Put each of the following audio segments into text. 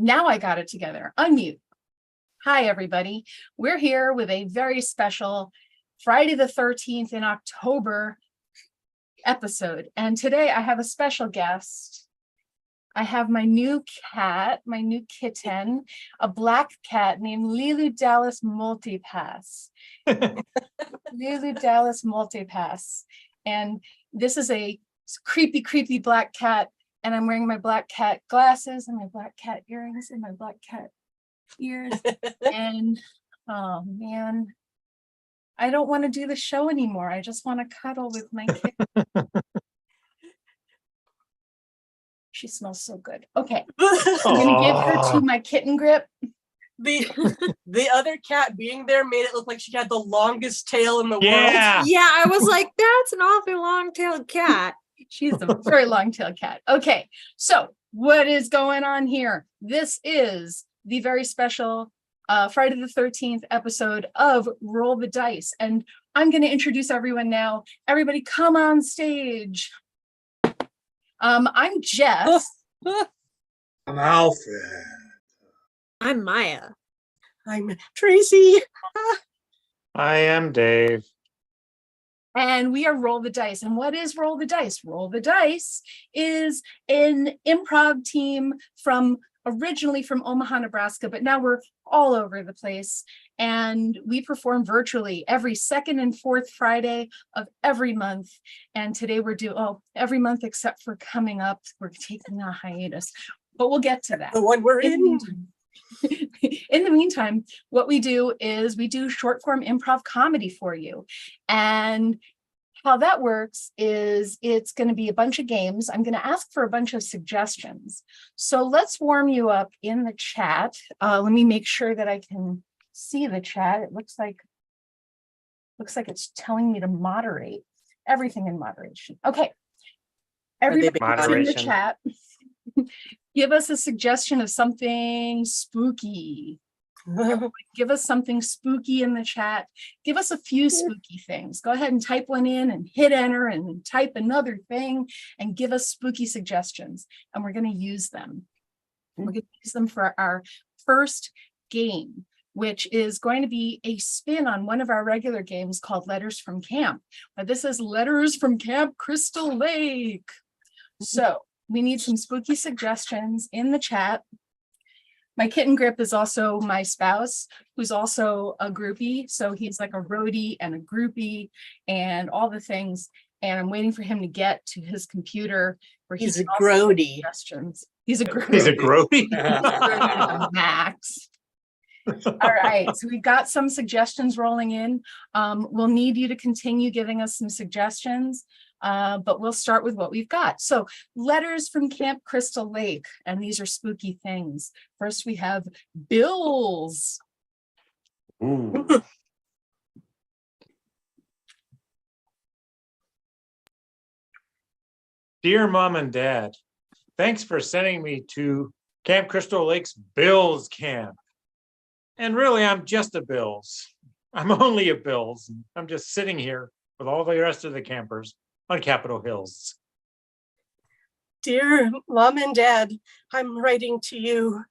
Now I got it together. Unmute. Hi, everybody. We're here with a very special Friday the 13th in October episode. And today I have a special guest. I have my new cat, my new kitten, a black cat named Lilu Dallas Multipass. Lilu Dallas Multipass. And this is a creepy, creepy black cat. And I'm wearing my black cat glasses and my black cat earrings and my black cat ears. And oh man, I don't want to do the show anymore. I just want to cuddle with my kitten. She smells so good. Okay, I'm gonna give her to my kitten grip. The other cat being there made it look like she had the longest tail in the world. Yeah, I was like, that's an awfully long-tailed cat. She's a very long-tailed cat. Okay, so what is going on here? This is the very special Friday the 13th episode of Roll the Dice. And I'm going to introduce everyone now. Everybody come on stage. I'm Jess. I'm Alfred. I'm Maya. I'm Tracy. I am Dave. And we are Roll the Dice. And what is Roll the Dice? Roll the Dice is an improv team originally from Omaha, Nebraska, but now we're all over the place. And we perform virtually every second and fourth Friday of every month. And today we're every month except for coming up, we're taking a hiatus, but we'll get to that. The one we're in. In the meantime, what we do is we do short form improv comedy for you. And how that works is it's going to be a bunch of games. I'm going to ask for a bunch of suggestions. So let's warm you up in the chat. Let me make sure that I can see the chat. It looks like it's telling me to moderate everything in moderation. Okay. Everybody in the chat. Give us a suggestion of something spooky. Give us something spooky in the chat. Give us a few spooky things. Go ahead and type one in and hit enter and type another thing and give us spooky suggestions. And we're going to use them. We're going to use them for our first game, which is going to be a spin on one of our regular games called Letters from Camp. But this is Letters from Camp Crystal Lake. So we need some spooky suggestions in the chat. My kitten grip is also my spouse, who's also a groupie. So he's like a roadie and a groupie and all the things. And I'm waiting for him to get to his computer where he's a grody. Suggestions. He's a grody. He's a grody. Max. All right, so we've got some suggestions rolling in. We'll need you to continue giving us some suggestions. But we'll start with what we've got. So Letters from Camp Crystal Lake, and these are spooky things. First, we have bills. Ooh. Dear Mom and Dad, thanks for sending me to Camp Crystal Lake's Bills Camp. And really, I'm just a Bills. I'm only a Bills. I'm just sitting here with all the rest of the campers on Capitol Hills. Dear Mom and Dad, I'm writing to you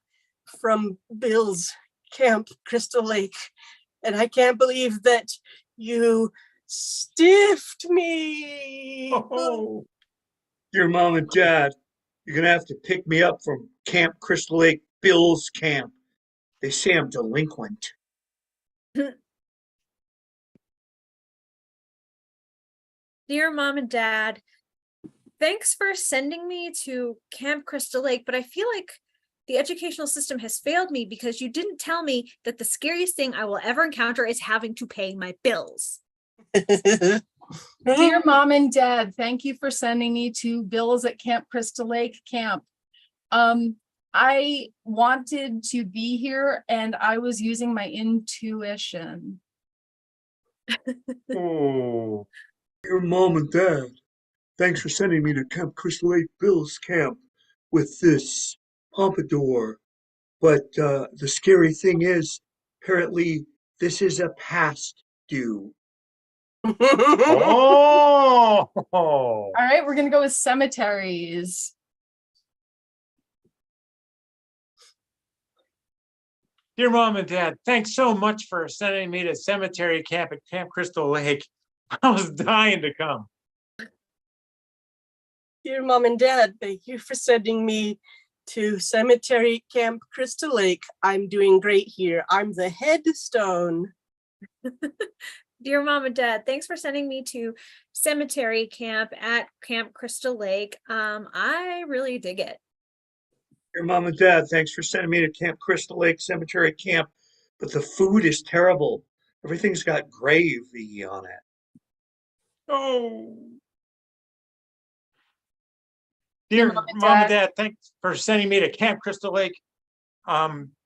from Bill's Camp Crystal Lake, and I can't believe that you stiffed me. Oh. Dear Mom and Dad, you're going to have to pick me up from Camp Crystal Lake Bill's Camp. They say I'm delinquent. Dear Mom and Dad, thanks for sending me to Camp Crystal Lake, but I feel like the educational system has failed me because you didn't tell me that the scariest thing I will ever encounter is having to pay my bills. Dear Mom and Dad, thank you for sending me to Bills at Camp Crystal Lake Camp. I wanted to be here and I was using my intuition. Oh. Dear Mom and Dad, thanks for sending me to Camp Crystal Lake Bill's Camp with this pompadour. But the scary thing is, apparently, this is a past due. Oh. All right, we're going to go with cemeteries. Dear Mom and Dad, thanks so much for sending me to cemetery camp at Camp Crystal Lake. I was dying to come. Dear Mom and Dad, thank you for sending me to Cemetery Camp Crystal Lake. I'm doing great here. I'm the headstone. Dear Mom and Dad, thanks for sending me to cemetery camp at Camp Crystal Lake. I really dig it. Your mom and dad, thanks for sending me to Camp Crystal Lake Cemetery Camp, but the food is terrible. Everything's got gravy on it. Oh. Dear Dear Mom and Dad, thanks for sending me to Camp Crystal Lake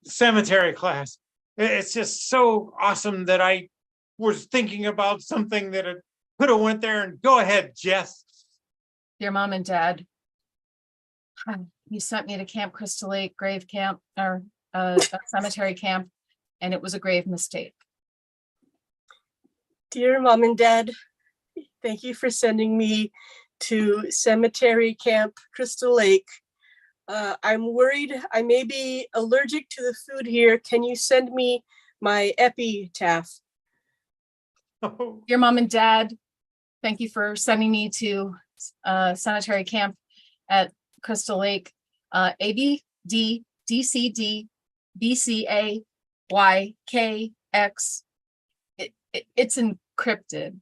cemetery class. It's just so awesome that I was thinking about something that I could have went there. And go ahead, Jess. Dear Mom and Dad, you sent me to Camp Crystal Lake grave camp or a cemetery camp, and it was a grave mistake. Dear Mom and Dad, thank you for sending me to Cemetery Camp Crystal Lake. I'm worried I may be allergic to the food here. Can you send me my epitaph? Oh, Dear Mom and Dad, thank you for sending me to cemetery camp at Crystal Lake. A B D D C D B C A Y K X. It's encrypted.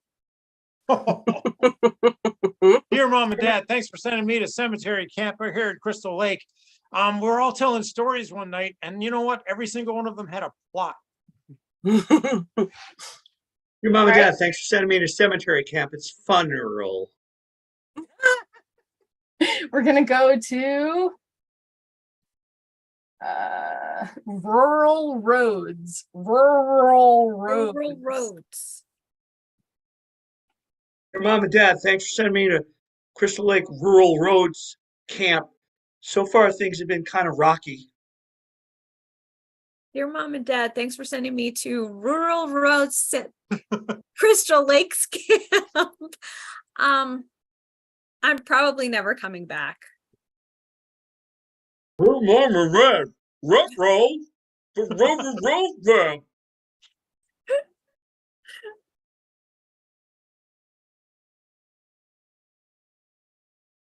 Dear Mom and Dad, thanks for sending me to cemetery camp right here at Crystal Lake. We're all telling stories one night, and you know what? Every single one of them had a plot. Your mom and All right. dad, thanks for sending me to cemetery camp. It's funeral. We're gonna go to rural roads. Rural roads. Rural roads. Your mom and dad, thanks for sending me to Crystal Lake Rural Roads Camp. So far, things have been kind of rocky. Dear Mom and Dad, thanks for sending me to Rural Roads Crystal Lakes Camp. I'm probably never coming back. Oh, mom and dad, roll, the roll there.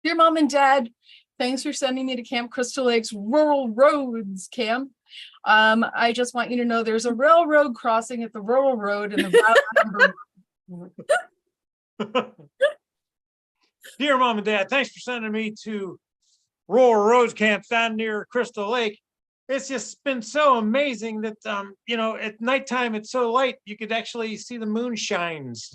Dear Mom and Dad, thanks for sending me to Camp Crystal Lake's Rural Roads Camp. I just want you to know there's a railroad crossing at the rural road and the route number. Dear Mom and Dad, thanks for sending me to Rural Roads Camp down near Crystal Lake. It's just been so amazing that, at nighttime, it's so light, you could actually see the moon shines.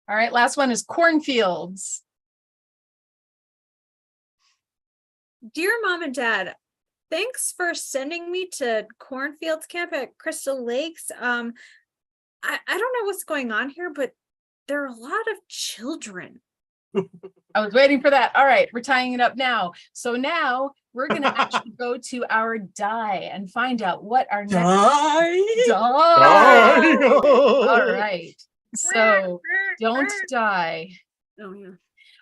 All right, last one is cornfields. Dear Mom and Dad, thanks for sending me to Cornfields Camp at Crystal Lakes. I don't know what's going on here, but there are a lot of children. I was waiting for that. All right, we're tying it up now. So now we're going to actually go to our die and find out what our next Die? die. All right. So don't die. Oh yeah.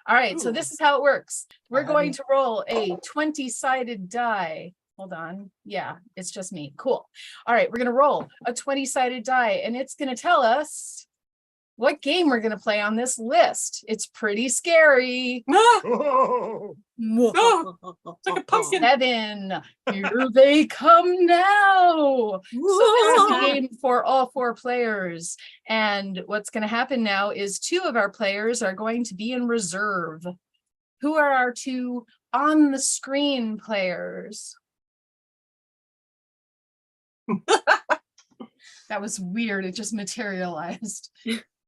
All right, so Ooh. this is how it works. We're going to roll a 20-sided die. Hold on. Yeah, it's just me. Cool. All right, we're going to roll a 20-sided die, and it's going to tell us what game we're going to play on this list. It's pretty scary. Ah, Oh, it's like a pumpkin. 7. Here they come now. So this is a game for all 4 players. And what's going to happen now is 2 of our players are going to be in reserve. Who are our 2 on the screen players? That was weird. It just materialized.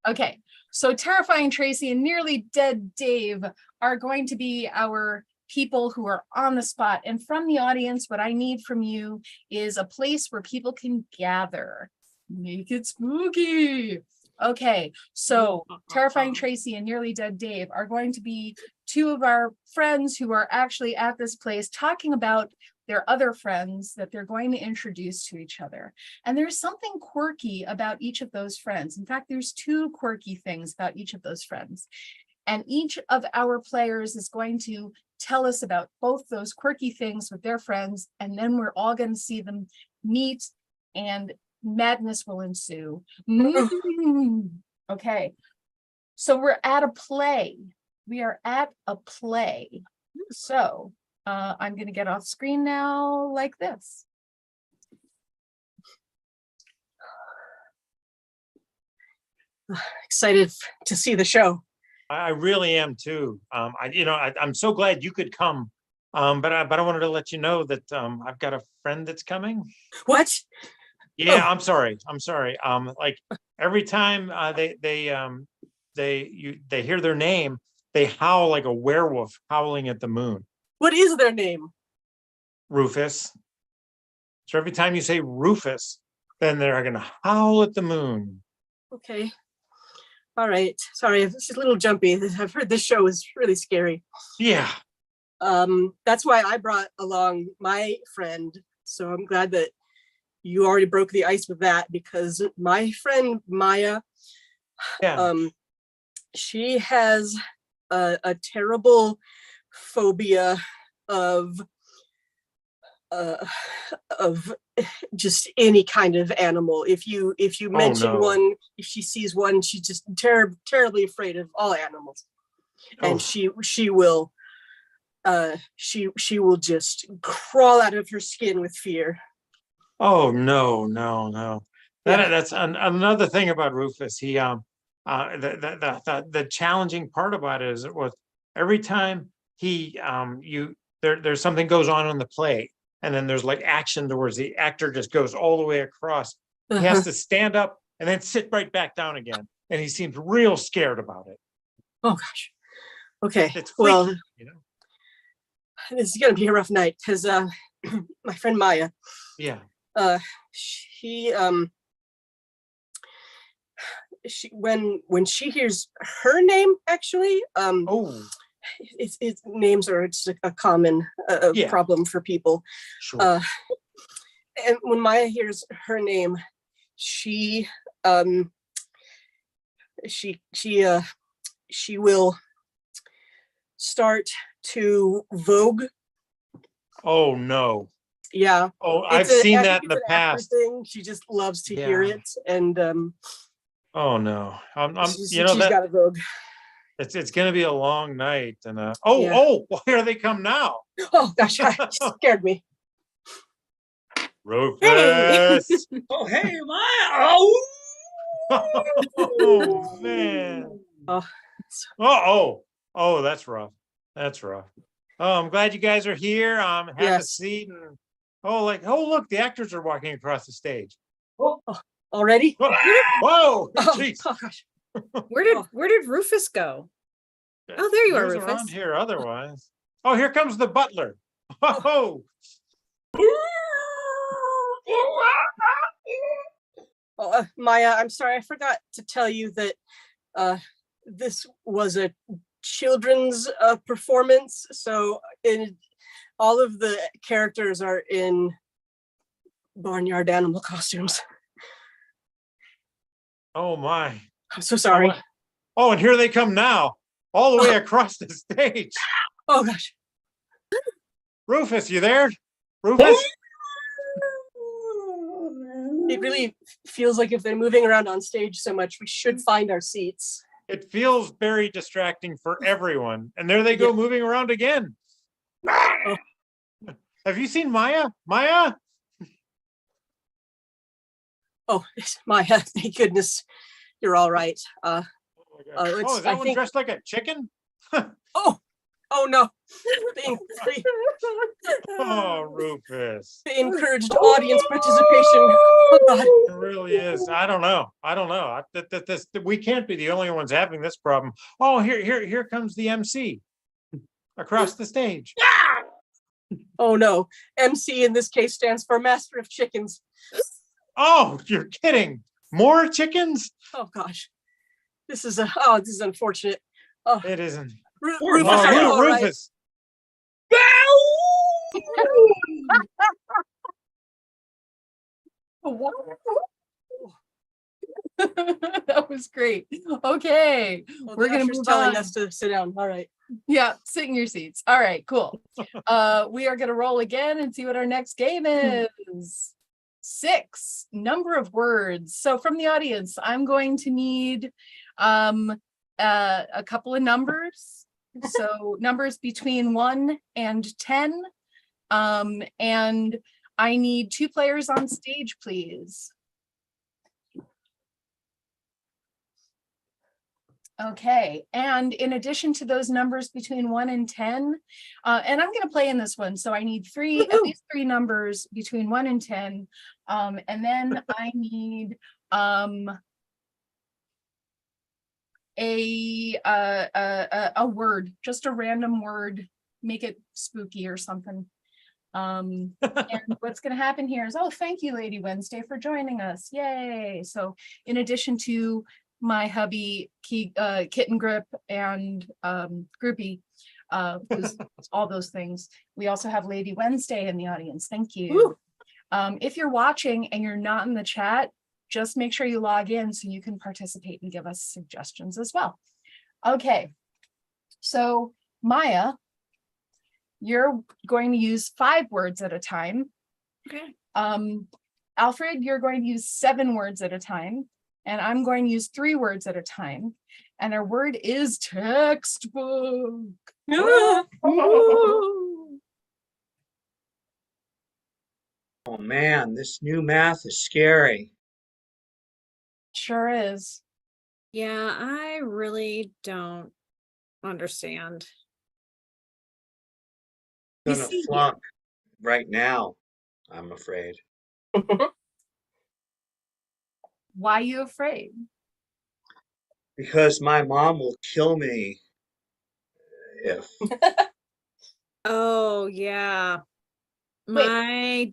Okay, so Terrifying Tracy and Nearly Dead Dave are going to be our people who are on the spot. And from the audience, what I need from you is a place where people can gather. Make it spooky. Okay, so Terrifying Tracy and Nearly Dead Dave are going to be 2 of our friends who are actually at this place talking about their other friends that they're going to introduce to each other. And there's something quirky about each of those friends. In fact, there's 2 quirky things about each of those friends. And each of our players is going to tell us about both those quirky things with their friends, and then we're all going to see them meet and madness will ensue. Okay, so we're at a play. We are at a play. So I'm going to get off screen now like this. Excited to see the show. I really am too. I'm so glad you could come. But I wanted to let you know that I've got a friend that's coming. What? Yeah, Oh. I'm sorry. Like every time they hear their name, they howl like a werewolf howling at the moon. What is their name? Rufus. So every time you say Rufus, then they're gonna howl at the moon. Okay. All right. Sorry, this is a little jumpy. I've heard this show is really scary. Yeah. That's why I brought along my friend. So I'm glad that you already broke the ice with that, because my friend Maya, Yeah. she has a terrible phobia of just any kind of animal. If you mention no. one, if she sees one, she's just terribly afraid of all animals. And Oh. she will just crawl out of her skin with fear. Oh no. Yeah. That's another thing about Rufus. He the challenging part about it is it was every time there's something goes on the play, and then there's like action towards the actor just goes all the way across. He has to stand up and then sit right back down again, and he seems real scared about it. Oh gosh. Okay. It's Well, freaky, you know. this is gonna be a rough night because my friend Maya, Yeah. she when she hears her name, actually, Oh, it's names are just a common Yeah. problem for people. sure. And when Maya hears her name, she will start to vogue. Oh no. Yeah. Oh, I've seen that in It's the an actor past. thing. She just loves to hear Yeah. it, and Oh no. she's got a vogue. it's gonna be a long night, and Yeah. well, here they come now. Oh gosh, she scared me. Rufus. Oh, hey, Maya. Oh man. Oh, that's rough. That's rough. Oh, I'm glad you guys are here. Have a Yes. seat, and look, the actors are walking across the stage. Already? Whoa, Oh, jeez. oh gosh. Where did Rufus go? Oh, there you are, Who's around Rufus. here otherwise? Oh, here comes the butler. Oh, Oh, Maya, I'm sorry, I forgot to tell you that this was a children's performance. So all of the characters are in barnyard animal costumes. oh my. I'm so sorry. Oh, and here they come now, all the way across the stage. Oh gosh. Rufus, you there? Rufus? It really feels like if they're moving around on stage so much, we should find our seats. It feels very distracting for everyone. And there they go, Yeah. moving around again. Oh. Have you seen Maya? Maya? Oh, Maya, thank goodness you're all right. Oh, my God. it's- Oh, is that I one think- dressed like a chicken? Oh no. They Oh, Rufus. encouraged audience participation. Oh God. It really is. I don't know. We can't be the only ones having this problem. Oh, here comes the MC across the stage. Oh no. MC in this case stands for Master of Chickens. Oh, you're kidding. More chickens? Oh gosh. This is unfortunate. Oh, It isn't. Rufus, Oh, are you all right? Rufus. That was great. Okay, Well, we're the gonna usher's move telling on. us to sit down. All right. Yeah, sit in your seats. All right, cool. We are gonna roll again and see what our next game is. 6, number of words. So from the audience, I'm going to need a couple of numbers. So numbers between 1 and 10. And I need 2 players on stage, please. Okay, and in addition to those numbers between 1 and 10, and I'm gonna play in this one, so I need at least 3 numbers between 1 and 10. And then I need a word, just a random word, make it spooky or something. And what's going to happen here is, oh, thank you, Lady Wednesday, for joining us. Yay. So in addition to my hubby, Kitten Grip, and Groupie, who's all those things, we also have Lady Wednesday in the audience. Thank you. If you're watching and you're not in the chat, just make sure you log in so you can participate and give us suggestions as well. Okay, so Maya, you're going to use 5 words at a time. Okay. Alfred, you're going to use 7 words at a time, and I'm going to use 3 words at a time. And our word is textbook. Oh man, this new math is scary. Sure is. Yeah, I really don't understand. We Gonna see you. flunk right now, I'm afraid. Why are you afraid? Because my mom will kill me if Oh, yeah. Wait. My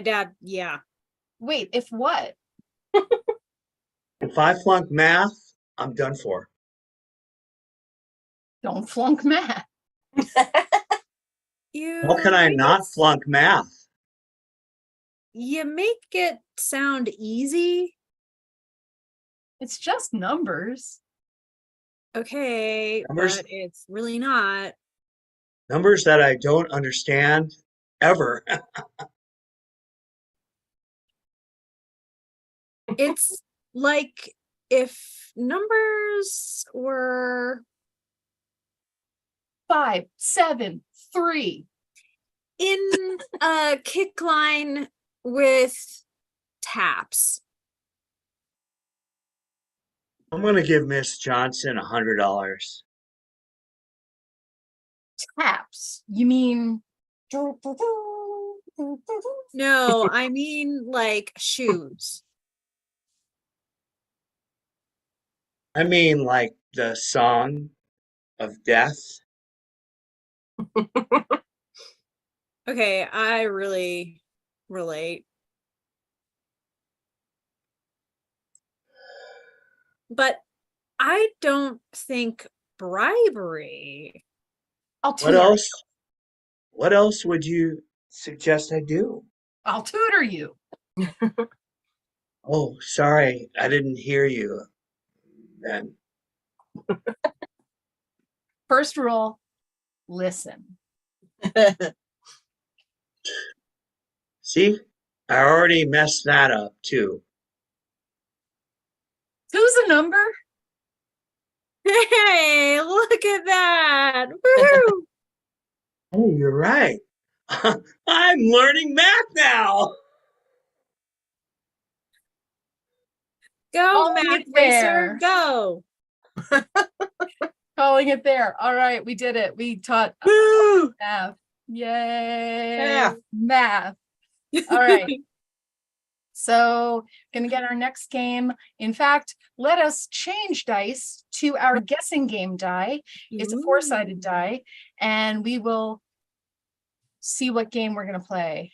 dad, yeah. Wait, if what? I flunk math, I'm done for. Don't flunk math. How can I not flunk math? You make it sound easy. It's just numbers. Okay, Numbers- but it's really not. Numbers that I don't understand ever. It's like if numbers were 5, 7, 3. in a kick line with taps. I'm gonna give Miss Johnson $100. Taps. You mean? No, I mean like shoes. I mean like the song of death. Okay, I really relate. But I don't think bribery. I'll What tutor. else? What else would you suggest I do? I'll tutor you. Oh, sorry, I didn't hear you then. First rule, listen. See, I already messed that up too. 2's a number. Hey, look at that. Woohoo! Oh, you're right. I'm learning math now. Go, Calling Math it Racer, there. go. Calling it there. All right, we did it. We taught Woo! math. Yay. Math. Math. All right. So gonna get our next game. In fact, let us change dice to our guessing game die. It's a 4-sided die, and we will see what game we're gonna play.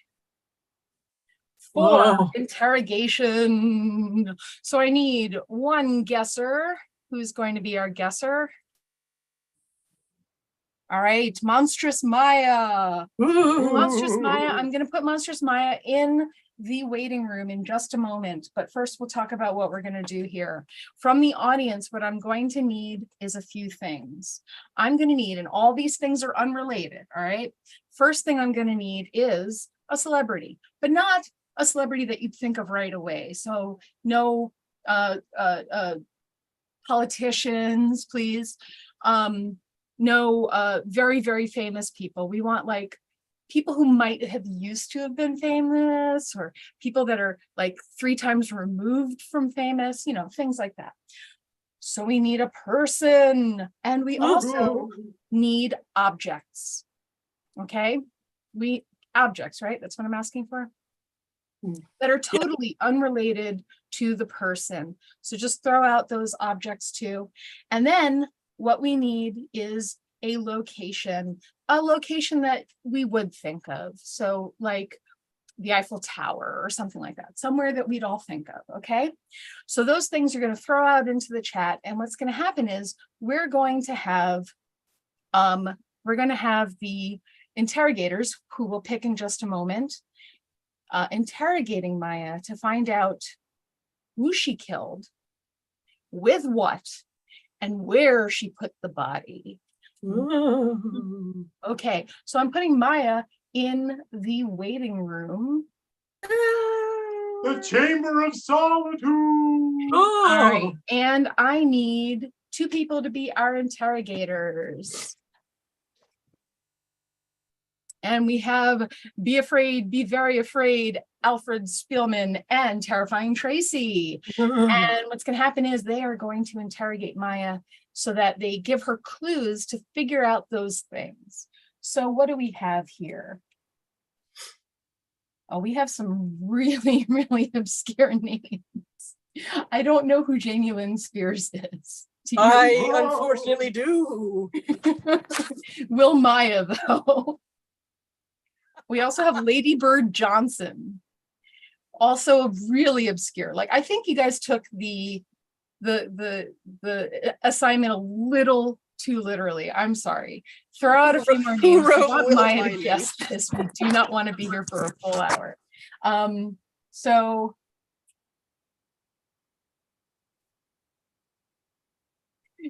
4, Whoa. interrogation. So I need 1 guesser. Who's going to be our guesser? All right, Monstrous Maya. Monstrous Maya, Ooh. I'm gonna put Monstrous Maya in the waiting room in just a moment, but first we'll talk about what we're gonna do here. From the audience, what I'm going to need is a few things. I'm gonna need, and all these things are unrelated, all right? First thing I'm gonna need is a celebrity, but not a celebrity that you'd think of right away. So no politicians, please. No very, very famous people. We want like people who might have used to have been famous, or people that are like 3 times removed from famous, you know, things like that. So we need a person, and we also need objects. Okay, objects, right? That's what I'm asking for. That are totally unrelated to the person. So just throw out those objects too. And then what we need is a location that we would think of. So like the Eiffel Tower or something like that, somewhere that we'd all think of, okay? So those things are going to throw out into the chat, and what's going to happen is we're going to have the interrogators, who we'll pick in just a moment, interrogating Maya to find out who she killed, with what, and where she put the body. Ooh. Okay, so I'm putting Maya in the waiting room. The Chamber of Solitude. Oh. All right, and I need 2 people to be our interrogators. And we have Be Afraid, Be Very Afraid, Alfred Spielman, and Terrifying Tracy. And what's going to happen is they are going to interrogate Maya so that they give her clues to figure out those things. So what do we have here? Oh, we have some really, really obscure names. I don't know who Jamie Lynn Spears is. Do you? I unfortunately do. Will Maya, though. We also have Lady Bird Johnson, also really obscure. Like, I think you guys took the assignment a little too literally. I'm sorry. Throw out a few more Who names. We wrote want Will Maya to Tiny? guess this. We do not want to be here for a full hour. So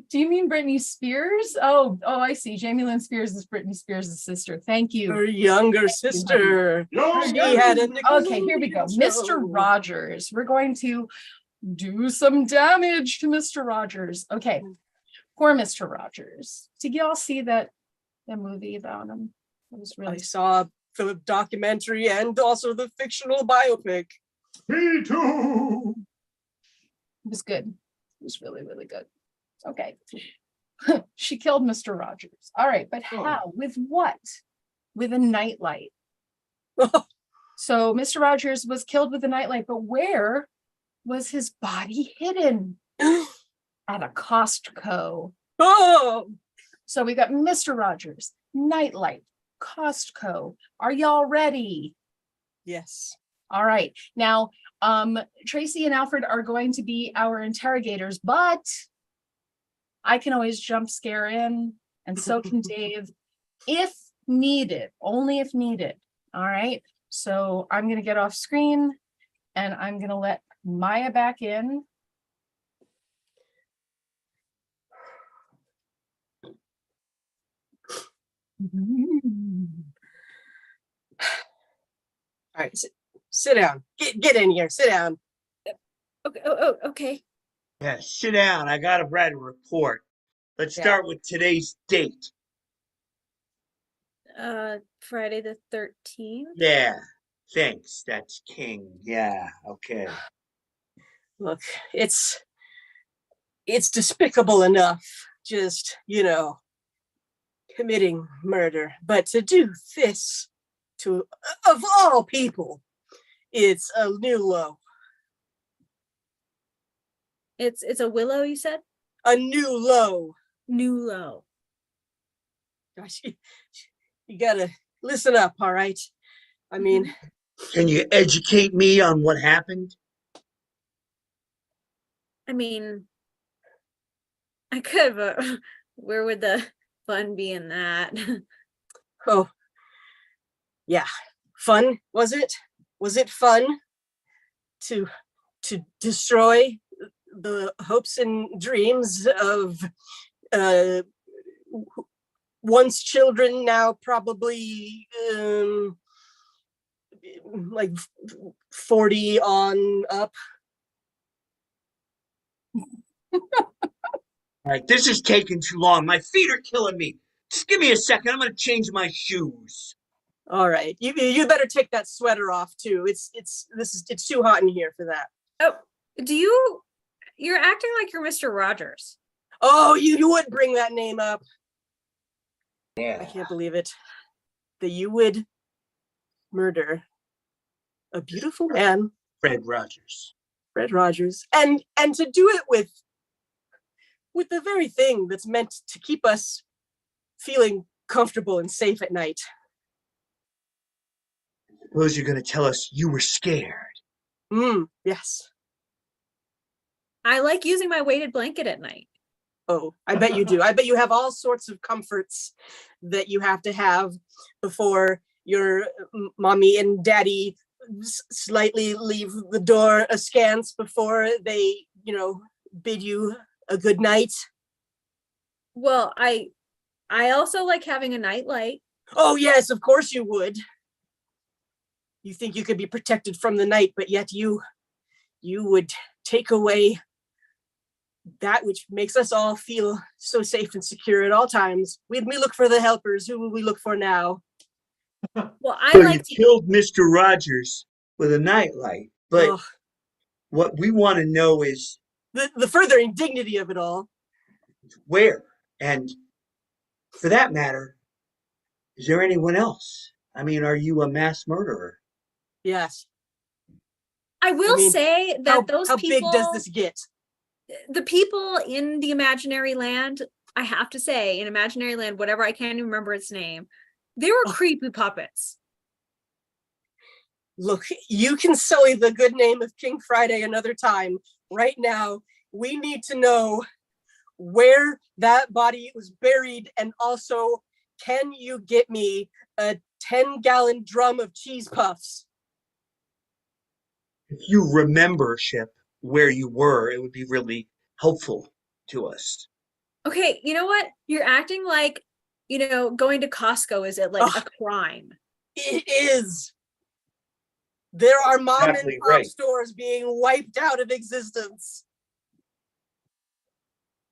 do you mean Britney Spears? Oh, I see. Jamie Lynn Spears is Britney Spears' sister. Thank you. Her younger sister. She had a Okay, here we go. Nickelodeon Mr. show. Rogers. We're going to do some damage to Mr. Rogers. Okay, poor Mr. Rogers. Did y'all see the movie about him? It was I really, saw the documentary and also the fictional biopic. Me too. it was good. It was really, really good. Okay. She killed Mr. Rogers. All right, but how? With what? With a nightlight. So Mr. Rogers was killed with a nightlight, but where was his body hidden? At a Costco. Oh, So we got Mr. Rogers, nightlight, Costco. Are y'all ready? yes. All right. Now, Tracy and Alfred are going to be our interrogators, but I can always jump scare in, and so can Dave, if needed, only if needed. All right. So I'm going to get off screen, and I'm going to let Maya back in. All right, sit down. Get in here. Sit down. Okay. Okay. Yeah, sit down. I gotta write a report. Let's Yeah. start with today's date. Friday the 13th. Yeah, thanks. That's King. Yeah, okay. Look, it's despicable enough, just, committing murder, but to do this to, of all people, it's a new low. It's a willow, you said? A new low. New low. Gosh, you gotta listen up, all right? I mean, Can you educate me on what happened? I mean, I could, but where would the fun being that. Oh, yeah. Fun, was it? Was it fun to destroy the hopes and dreams of uh once children, now probably like 40 on up? All right, this is taking too long. My feet are killing me. Just give me a second. I'm gonna change my shoes. All right, you better take that sweater off too. It's too hot in here for that. Oh, you're acting like you're Mr. Rogers. Oh, you would bring that name up. I Yeah. can't believe it. That you would murder a beautiful man, Fred Rogers. Fred Rogers, and to do it with the very thing that's meant to keep us feeling comfortable and safe at night. Suppose you're gonna tell us you were scared. Yes. I like using my weighted blanket at night. Oh, I bet you do. I bet you have all sorts of comforts that you have to have before your mommy and daddy slightly leave the door askance before they, bid you a good night. Well, I also like having a nightlight. Oh, yes, of course you would. You think you could be protected from the night, but yet you would take away that which makes us all feel so safe and secure at all times. We look for the helpers. Who will we look for now? Well, I So like you to killed Mr. Rogers with a nightlight, but Ugh, what we want to know is the further indignity of it all. where, and for that matter, is there anyone else? I mean, are you a mass murderer? Yes. I will mean, say that those how people, big does this get? the people in the imaginary land, I have to say, in imaginary land, whatever, I can't even remember its name, they were creepy puppets. Look, you can sully the good name of King Friday another time. Right now, we need to know where that body was buried, and also, can you get me a 10-gallon drum of cheese puffs? If you remember, Ship, where you were, it would be really helpful to us. Okay, you know what? You're acting like, going to Costco is like a Ugh. crime. It is. There are mom Exactly and pop right. stores being wiped out of existence.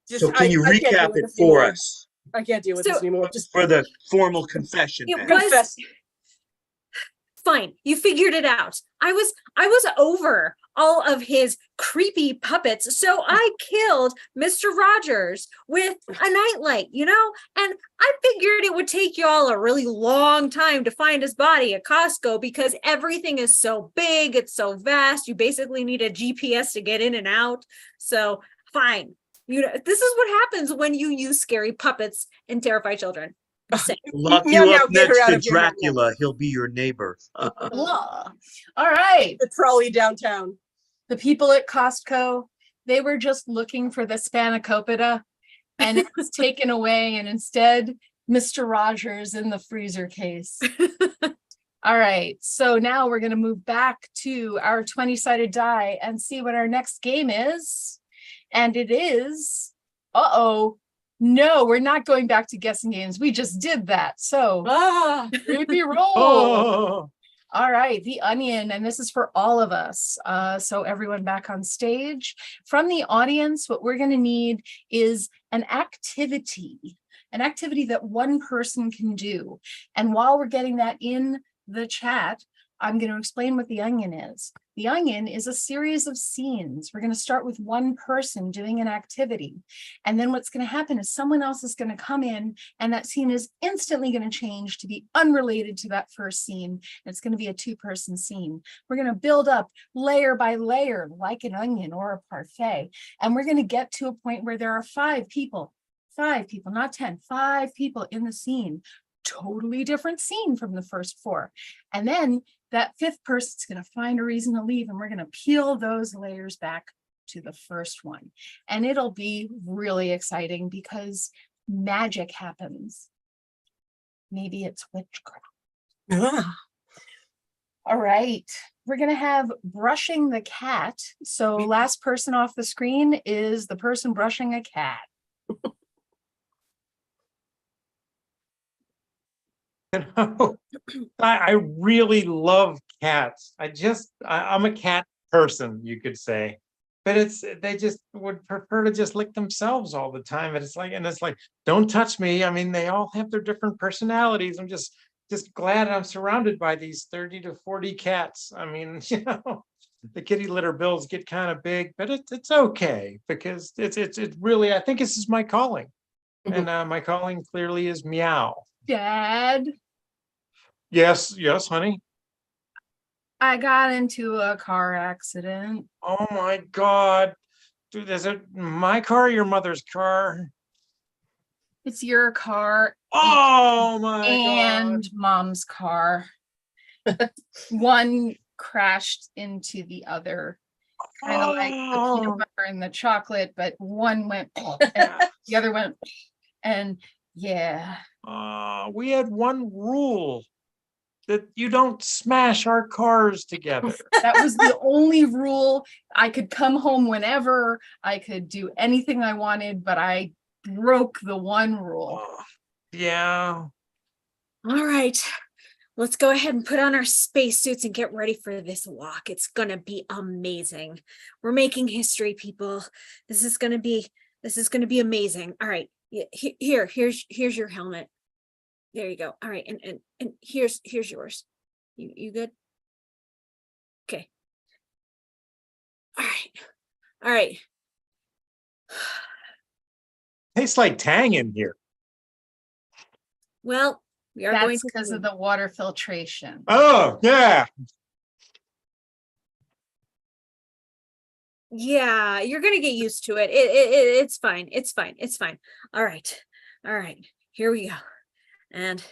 So can you I can't deal recap with it this for anymore. us I can't deal with this So- anymore. Just for the formal confession? It then? was- confess. Fine, you figured it out. I was over all of his creepy puppets, so I killed Mr. Rogers with a nightlight, and I figured it would take y'all a really long time to find his body at Costco because everything is so big, it's so vast, you basically need a GPS to get in and out. So fine. This is what happens when you use scary puppets and terrify children. Just saying. Lock Now- you now up get her next out to of your head. Dracula. He'll be your neighbor. Ugh. All right. The trolley downtown. The people at Costco, they were just looking for the spanakopita and it was taken away. And instead, Mr. Rogers in the freezer case. All right. So now we're going to move back to our 20-sided die and see what our next game is. And it is, no, we're not going back to guessing games. We just did that. So it would be roll. Oh, All right, the onion, and this is for all of us. So everyone back on stage. From the audience, what we're going to need is an activity that one person can do. And while we're getting that in the chat, I'm going to explain what the onion is. The onion is a series of scenes. We're going to start with one person doing an activity. And then what's going to happen is someone else is going to come in and that scene is instantly going to change to be unrelated to that first scene. It's going to be a two-person scene. We're going to build up layer by layer like an onion or a parfait. And we're going to get to a point where there are 5 people, not 10, 5 people in the scene. Totally different scene from the first 4. And then that 5th person's going to find a reason to leave, and we're going to peel those layers back to the first one. And it'll be really exciting because magic happens. Maybe it's witchcraft. Ah, All right, we're gonna have brushing the cat. So last person off the screen is the person brushing a cat. You know, I really love cats. I'm a cat person, you could say. But they just would prefer to just lick themselves all the time. And it's like, don't touch me. I mean, they all have their different personalities. I'm just glad I'm surrounded by these 30 to 40 cats. I mean, the kitty litter bills get kind of big, but it's okay because it's really, I think this is my calling. And my calling clearly is meow. Dad, Yes, honey. I got into a car accident. Oh my God. Dude, is it my car or your mother's car? It's your car Oh my and God. mom's car. One crashed into the other, kind of like the Oh. peanut butter and the chocolate, but one went and the other went, and yeah. We had one rule that you don't smash our cars together. That was the only rule. I could come home whenever, I could do anything I wanted, but I broke the one rule. Oh, yeah. All right, let's go ahead and put on our spacesuits and get ready for this walk. It's gonna be amazing. We're making history, people. This is gonna be amazing. All right, here's your helmet. There you go. All right, and here's yours. You good? Okay. All right. Tastes like Tang in here. Well, we are going That's to because of the water filtration. Oh, yeah. Yeah, you're gonna get used to it. It's fine. It's fine. It's fine. All right. Here we go. And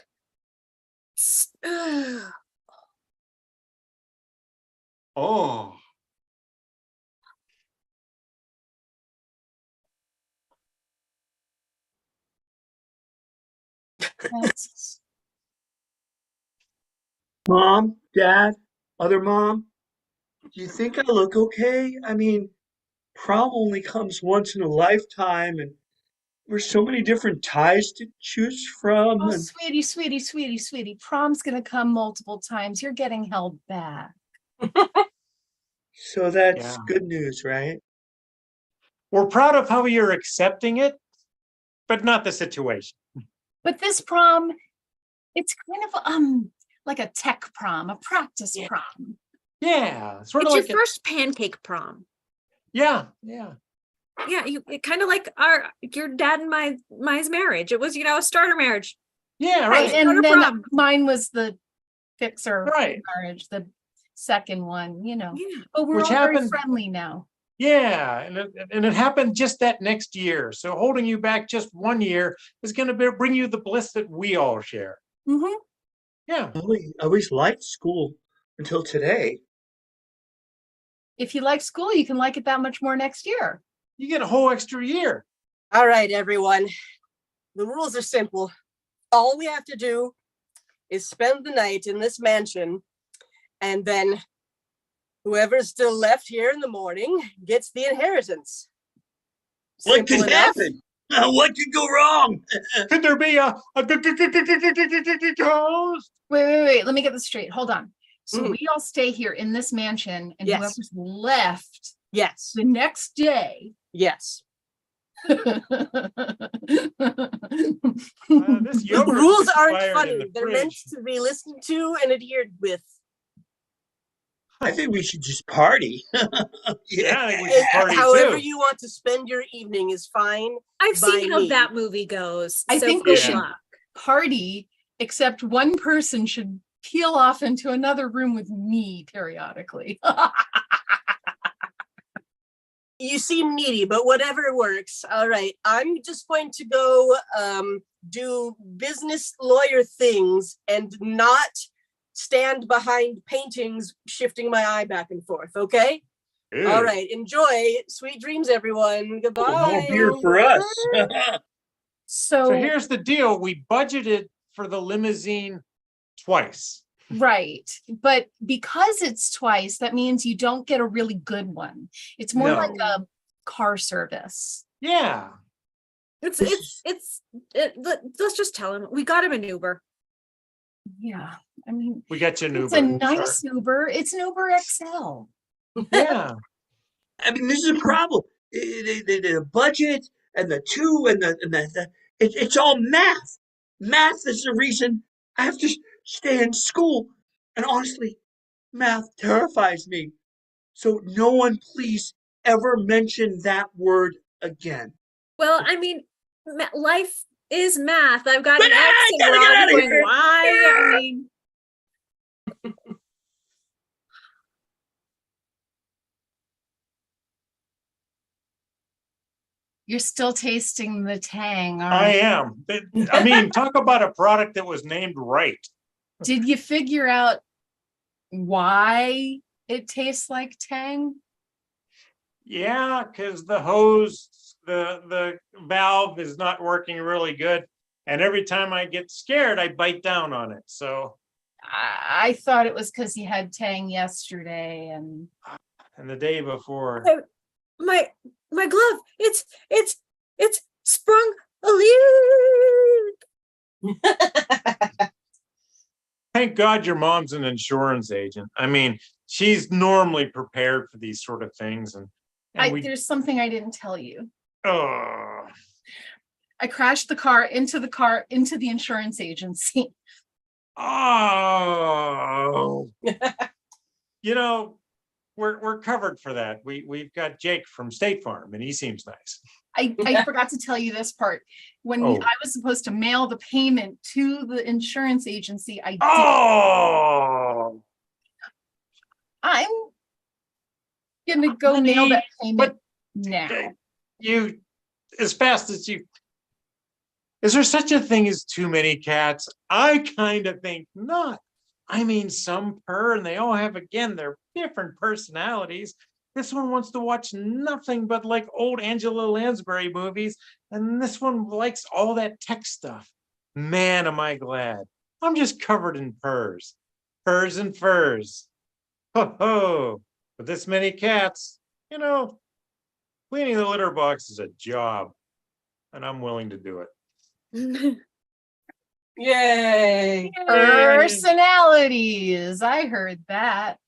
Oh. That's- Mom, Dad, other mom, do you think I look okay? I mean, prom only comes once in a lifetime, and there's so many different ties to choose from. Oh, And sweetie. Prom's gonna come multiple times. You're getting held back. so that's Yeah. good news, right? We're proud of how you're accepting it, but not the situation. But this prom, it's kind of like a tech prom, a practice Yeah. prom. Yeah. Sort it's of your like first pancake prom. yeah. Yeah, it kind of like your dad and my marriage. It was, a starter marriage. Yeah, Right, right. and Not a then prom. mine was the fixer Right. marriage, the second one, Yeah. But we're Which all very happened- friendly now. Yeah, and it happened just that next year. So holding you back just 1 year is going to bring you the bliss that we all share. Mhm. Yeah. I always liked school until today. If you like school, you can like it that much more next year. You get a whole extra year. all right, everyone. The rules are simple. All we have to do is spend the night in this mansion, and then whoever's still left here in the morning gets the inheritance. What Simple could enough. happen? What could go wrong? Could there be a ghost? Wait. Let me get this straight. Hold on. So Mhm. we all stay here in this mansion, and Yes. whoever's left Yes, the next day. yes. This The yogurt rules aren't expired in funny. the They're meant fridge. to be listened to and adhered with. I think we should just party. Yeah, I think we should party However too. you want to spend your evening is fine. I've seen By how me. that movie goes. I so think we good should- luck. Party, except one person should peel off into another room with me periodically. You seem needy, but whatever works. All right, I'm just going to go do business lawyer things and not stand behind paintings shifting my eye back and forth, okay? All right, enjoy. Sweet dreams, everyone. Goodbye. No beer for us. So So, here's the deal. We budgeted for the limousine twice. right, but because it's twice, that means you don't get a really good one. It's more like No. a car service. Yeah. Let's just tell him we got him an Uber. Yeah, I mean, We got you an it's a Uber. nice Uber. It's an Uber XL. Yeah. I mean, this is a problem. The budget and the two and it's all math. Math is the reason I have to stay in school. And honestly, math terrifies me. So no one please ever mention that word again. Well, I mean, life is math. I've got an Ah, X I and gotta we're get all outta going here. Y. I mean, You're still tasting the tang, I aren't you? am. I mean, talk about a product that was named right. Did you figure out why it tastes like tang? Yeah, because the hose, the valve is not working really good. And every time I get scared, I bite down on it. So, I thought it was because you had tang yesterday and and the day before. my glove, it's sprung a leak. Thank God your mom's an insurance agent. I mean, she's normally prepared for these sort of things. And there's something I didn't tell you. oh, I crashed the car into the insurance agency. oh, you know, we're covered for that. We've got Jake from State Farm and he seems nice. I forgot to tell you this part. When Oh. I was supposed to mail the payment to the insurance agency, I did. Oh, I'm gonna go mail that payment now. okay. You, as fast as you, is there such a thing as too many cats? I kind of think not. I mean, some purr and they all have, again, their different personalities. This one wants to watch nothing but like old Angela Lansbury movies. And this one likes all that tech stuff. Man, am I glad. I'm just covered in purrs. Purrs and furs. Ho ho. With this many cats, you know, cleaning the litter box is a job. And I'm willing to do it. Yay. Personalities. I heard that.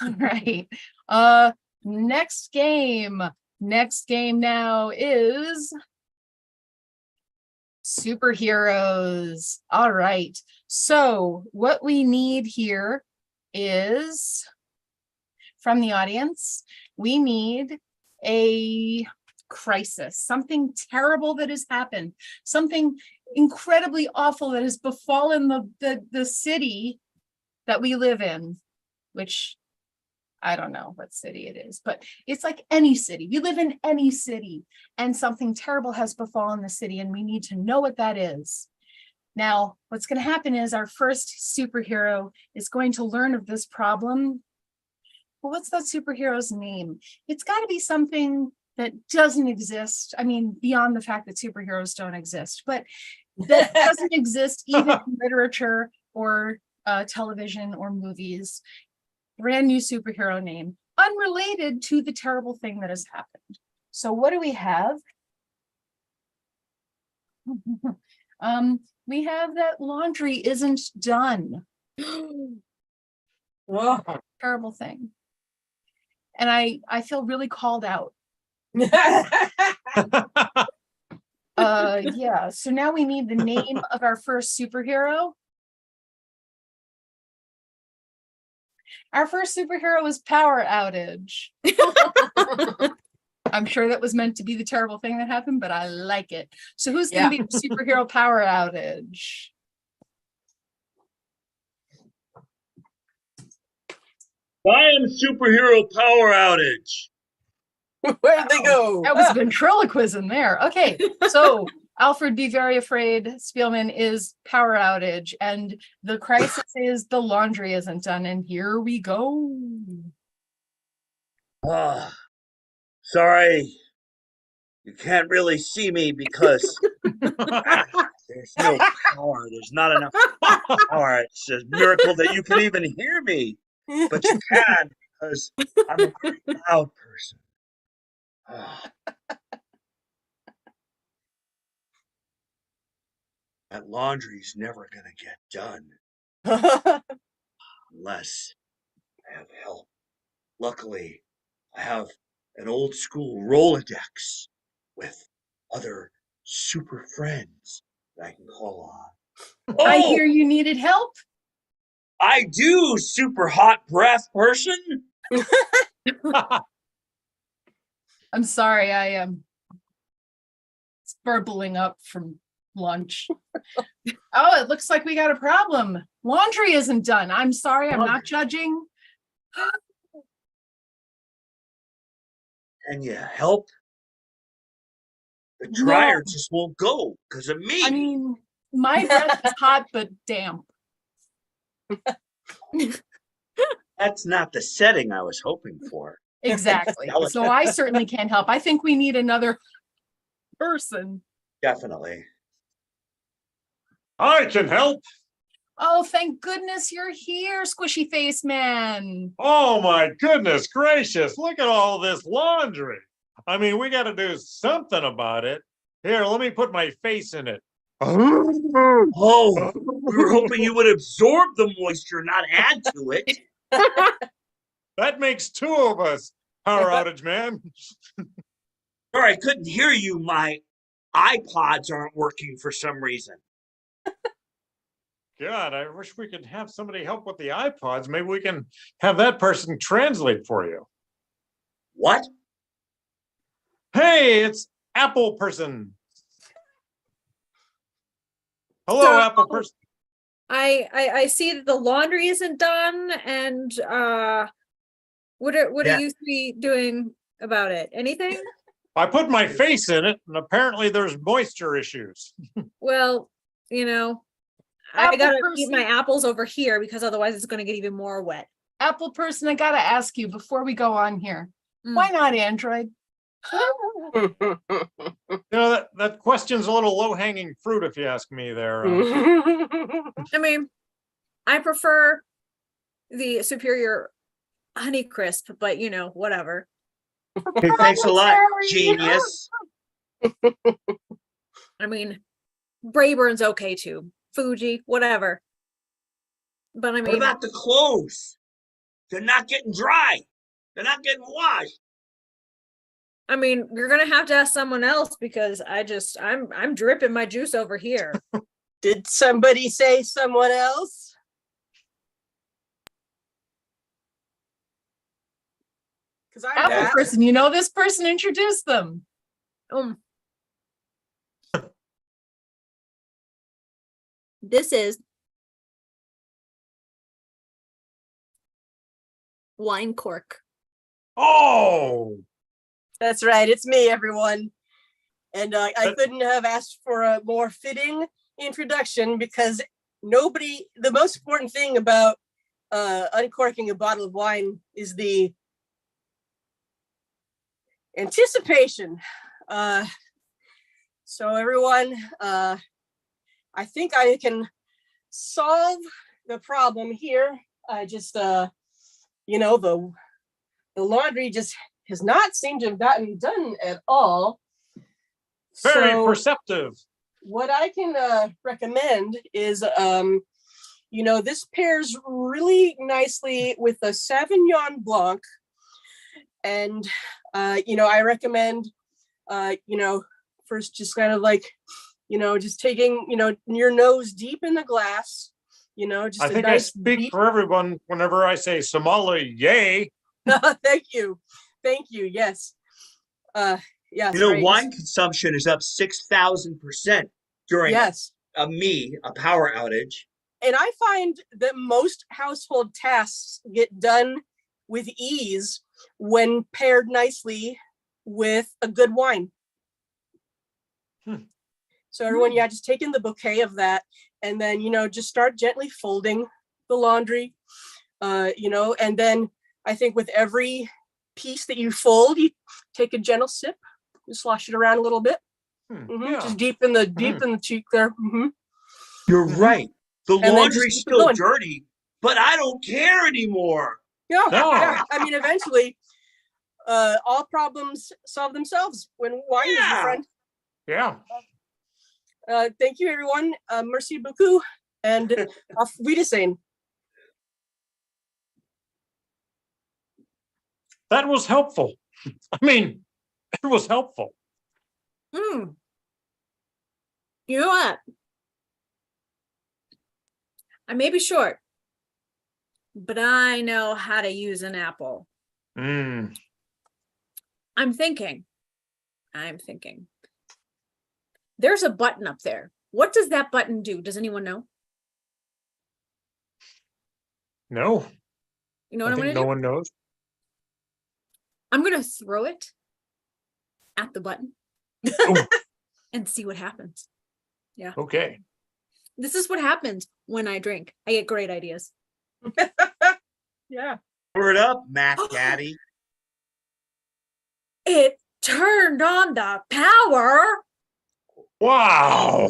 All right. Next game. Next game now is superheroes. All right. So what we need here is from the audience, we need a crisis, something terrible that has happened, something incredibly awful that has befallen the city that we live in, which I don't know what city it is, but it's like any city. We live in any city and something terrible has befallen the city and we need to know what that is. Now, what's going to happen is our first superhero is going to learn of this problem. Well, what's that superhero's name? It's got to be something that doesn't exist. I mean, beyond the fact that superheroes don't exist, but that doesn't exist even in literature or television or movies. Brand new superhero name, unrelated to the terrible thing that has happened. So what do we have? We have that laundry isn't done. Oh. Terrible thing. And I feel really called out. Yeah, so now we need the name of our first superhero. Our first superhero is Power Outage. I'm sure that was meant to be the terrible thing that happened, but I like it. So who's going to be the superhero Power Outage? I am superhero power outage. Where'd they go? That was ventriloquism there. Okay, so Alfred Be Very Afraid Spielman is Power Outage, and the crisis is the laundry isn't done, and here we go. Ah, sorry. You can't really see me because there's no power. There's not enough power. It's a miracle that you can even hear me. But you can because I'm a very loud person. That laundry's never gonna get done unless I have help. Luckily, I have an old school Rolodex with other super friends that I can call on. I Oh, hear you needed help. I do, super hot breath person. I'm sorry, I am burbling up from lunch. Oh, it looks like we got a problem. Laundry isn't done. I'm sorry, I'm not Laundry. judging. Can you help? The No. dryer just won't go because of me. I mean, my breath is hot but damp. That's not the setting I was hoping for. Exactly. So I certainly can't help. I think we need another person. Definitely. I can help. Oh, thank goodness you're here, Squishy Face Man. Oh my goodness gracious, look at all this laundry. I mean, we got to do something about it. Here, let me put my face in it. Oh, we were hoping you would absorb the moisture, not add to it. That makes two of us, power outage man. Sorry, I couldn't hear you. My iPods aren't working for some reason. God, I wish we could have somebody help with the iPods. Maybe we can have that person translate for you. What? Hey, it's Apple person. Hello, So- Apple person. I see that the laundry isn't done, and what are Yeah. you three doing about it? Anything? I put my face in it, and apparently there's moisture issues. Well, you know, I Apple gotta person. eat my apples over here because otherwise it's gonna get even more wet. Apple person, I gotta ask you before we go on here. Mm. Why not Android? You know, that question's a little low-hanging fruit, if you ask me there. I mean, I prefer the superior Honeycrisp, but you know, whatever. Hey, thanks a lot, Proprietary. genius. I mean, Brayburn's okay too. Fuji, whatever. But I What mean, about the clothes? They're not getting dry. They're not getting washed. you're gonna have to ask someone else because I'm dripping my juice over here. Did somebody say someone else? Because I'm Apple back. person, you know this person introduced them. This is wine cork. Oh, That's right. It's me, everyone. And I But- couldn't have asked for a more fitting introduction because the most important thing about uncorking a bottle of wine is the anticipation. So everyone, I think I can solve the problem here. I just, the laundry just has not seemed to have gotten done at all. very So perceptive. what I can recommend is, this pairs really nicely with the Sauvignon Blanc. And, I recommend, first just kind of like, just taking, your nose deep in the glass, just I a think I nice speak deep. for everyone whenever I say Somali, yay. Thank you. Yes. Yes. You know, right. wine consumption is up 6,000% during Yes. a power outage. And I find that most household tasks get done with ease when paired nicely with a good wine. Hmm. So everyone, just take in the bouquet of that and then, just start gently folding the laundry, and then I think with every piece that you fold, you take a gentle sip slosh it around a little bit. Yeah. Just deep in the cheek there. You're right. The then just laundry's keep it still going. dirty, but I don't care anymore. Yeah, No. yeah. I mean, eventually, all problems solve themselves when wine is your Yeah. friend. Yeah. Thank you, everyone. Merci beaucoup, and auf Wiedersehen. That was helpful. I mean, it was helpful. You know what? I may be short, but I know how to use an apple. Mm. I'm thinking. There's a button up there. What does that button do? Does anyone know? No, You know I what I'm think gonna no do? one knows. I'm gonna throw it at the button Oh, and see what happens. okay. This is what happens when I drink. I get great ideas. Yeah. Cover it up, Math Daddy. It turned on the power. Wow.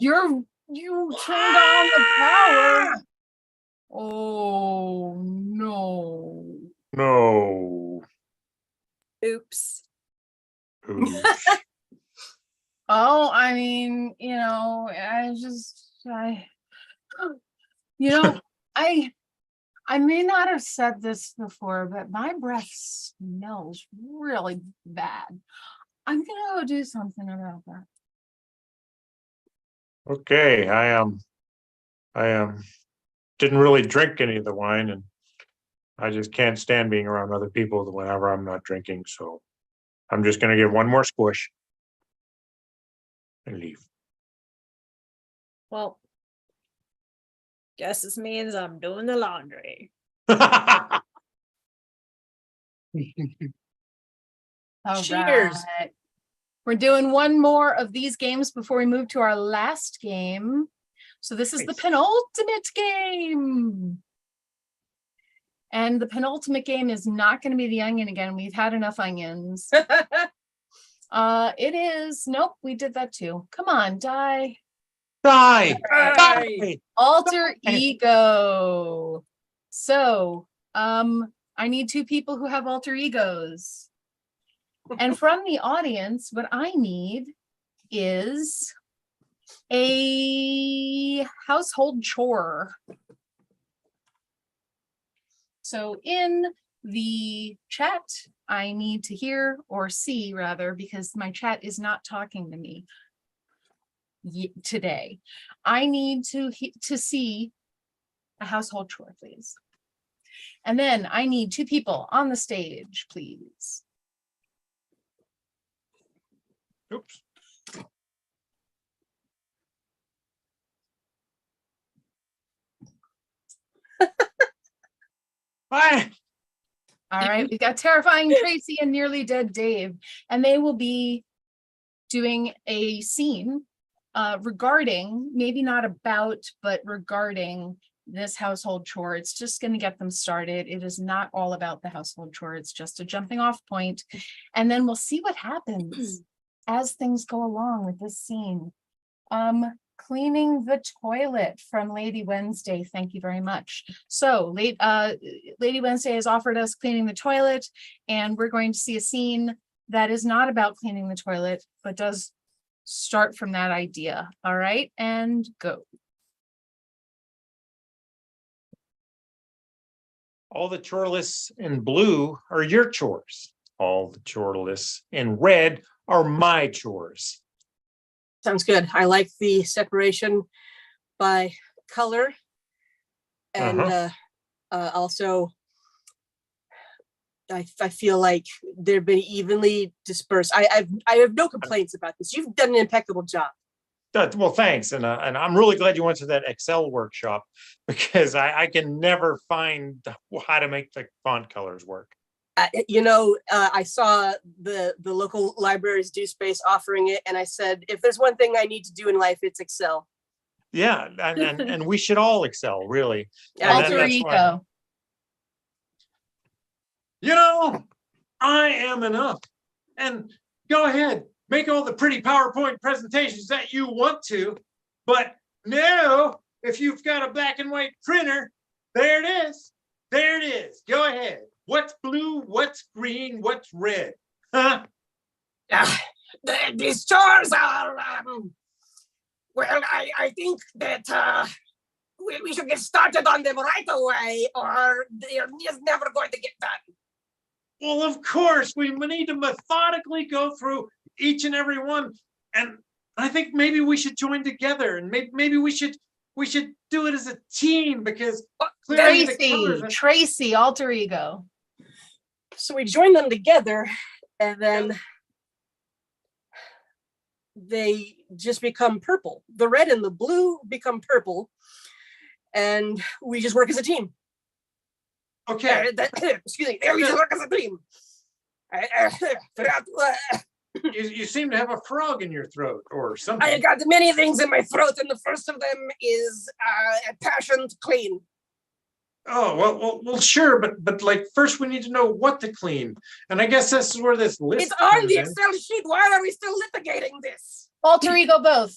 You turned on the power. Oh no. No. Oops. Ooh. Oh, I mean, I may not have said this before, but my breath smells really bad. I'm gonna go do something about that. Okay, I didn't really drink any of the wine, and I just can't stand being around other people whenever I'm not drinking, so I'm just gonna give one more squish and leave. Well, guess this means I'm doing the laundry. All Cheers. right. We're doing one more of these games before we move to our last game. So this is the Nice. penultimate game. And the penultimate game is not going to be the onion again. We've had enough onions. It is, nope, we did that too. Come on, die. Die! Right. Die! Alter Die. ego. So, I need two people who have alter egos. And from the audience, what I need is a household chore. So in the chat, I need to hear or see rather, because my chat is not talking to me today. I need to see a household chore, please. And then I need two people on the stage, please. Oops. Hi. All right, we've got terrifying Tracy and nearly dead Dave, and they will be doing a scene regarding, maybe not about, but regarding this household chore. It's just going to get them started. It is not all about the household chore. It's just a jumping off point. And then we'll see what happens as things go along with this scene. Cleaning the toilet from Lady Wednesday. Thank you very much. So Lady Wednesday has offered us cleaning the toilet, and we're going to see a scene that is not about cleaning the toilet, but does start from that idea. All right, and go. All the chore lists in blue are your chores. All the chore lists in red are my chores. Sounds good. I like the separation by color, and also I feel like they've been evenly dispersed. I have no complaints about this. You've done an impeccable job. Well, thanks, and I'm really glad you went to that Excel workshop, because I can never find how to make the font colors work. I saw the local libraries do space offering it, and I said, if there's one thing I need to do in life, it's Excel. Yeah, and we should all excel, really. Yeah, And Alter that's why- ego. You know, I am enough. And go ahead, make all the pretty PowerPoint presentations that you want to. But no, if you've got a black and white printer, there it is. There it is. Go ahead. What's blue? What's green? What's red? Huh? These chores are, well, I think that we should get started on them right away, or they're just never going to get done. Well, of course, we need to methodically go through each and every one. And I think maybe we should join together, and maybe we should do it as a team, because clearly the colors Tracy, alter ego. So we join them together, and then they just become purple. The red and the blue become purple, and we just work as a team. okay. Excuse me. We just work as a team. You seem to have a frog in your throat or something. I got many things in my throat, and the first of them is a passion to clean. Oh, well, sure, but like first we need to know what to clean, and I guess this is where this list It's on comes the in. Excel sheet. Why are we still litigating this? Alter ego both.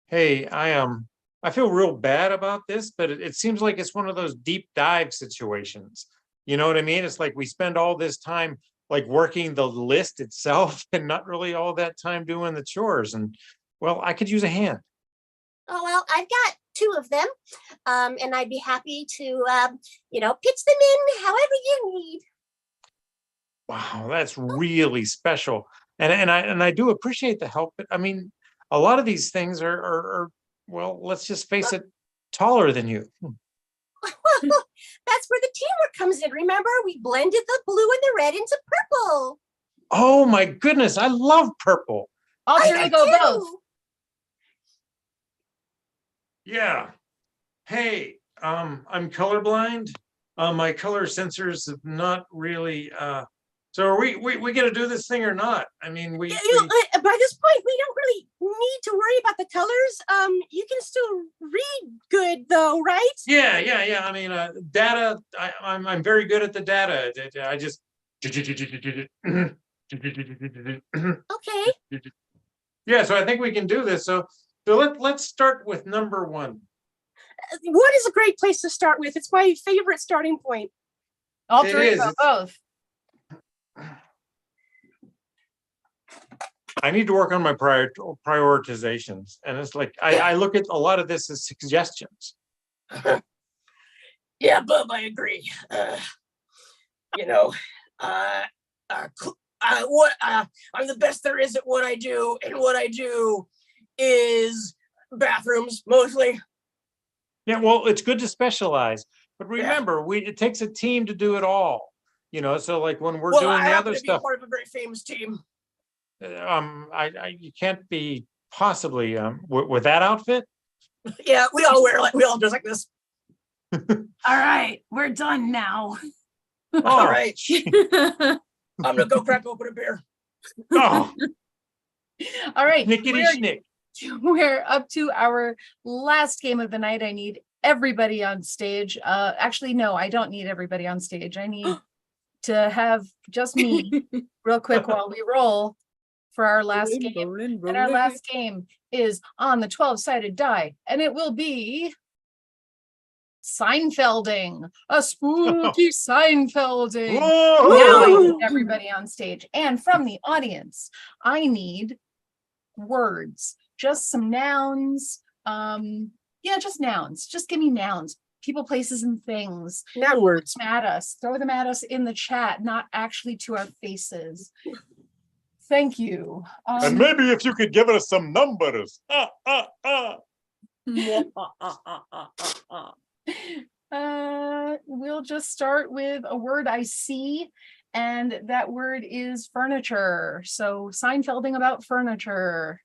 Hey, I feel real bad about this, but it seems like it's one of those deep dive situations. You know what I mean? It's like we spend all this time like working the list itself and not really all that time doing the chores. And well, I could use a hand. Oh, well, I've got two of them, and I'd be happy to, pitch them in however you need. Wow, that's really special. And I do appreciate the help, but I mean, a lot of these things are well, let's just face it, taller than you. Well, that's where the teamwork comes in. Remember, we blended the blue and the red into purple. Oh my goodness, I love purple. Alter I ego do both. too. Yeah. Hey, I'm colorblind. My color sensors have not really so are we gonna do this thing or not? I mean, By this point, we don't really need to worry about the colors. You can still read good, though, right? yeah. I mean, data. I'm very good at the data. I just. Okay. Yeah, so I think we can do this. So let's start with number one. What is a great place to start with? It's my favorite starting point. Alter It is, ego it's- both. I need to work on my prioritizations, and it's like I look at a lot of this as suggestions. Yeah, Bub, I agree. You know, I'm the best there is at what I do, and what I do is bathrooms mostly. Yeah, well, it's good to specialize, but Yeah. remember, it takes a team to do it all. You know, so like when we're Well, doing I the happen other to be stuff, part of a very famous team. you can't be possibly with that outfit. Yeah, we all dress like this. All right, we're done now. All Oh, right, I'm gonna go crack open a beer. oh, All right, nickety schnick. we're up to our last game of the night. I need everybody on stage. Actually, no, I don't need everybody on stage. I need to have just me real quick while we roll for our last game. And our last game is on the 12-sided die, and it will be Seinfelding, a spooky Seinfelding. Now I Whoa! need everybody on stage. And from the audience, I need words, just some nouns. Just nouns. Just give me nouns. People, places, and things. Noun words. Throw them at us. Throw them at us in the chat, not actually to our faces. Thank you. And maybe if you could give us some numbers. We'll just start with a word I see, and that word is furniture. So Seinfelding about furniture.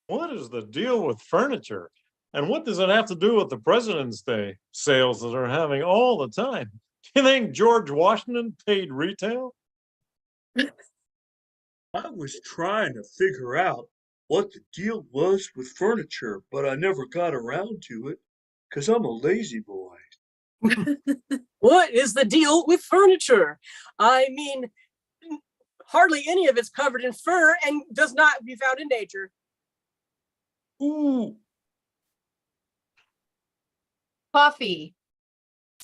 What is the deal with furniture? And what does it have to do with the President's Day sales that are having all the time? Do you think George Washington paid retail? I was trying to figure out what the deal was with furniture, but I never got around to it because I'm a lazy boy. What is the deal with furniture? I mean, hardly any of it's covered in fur and does not be found in nature. Ooh, Coffee.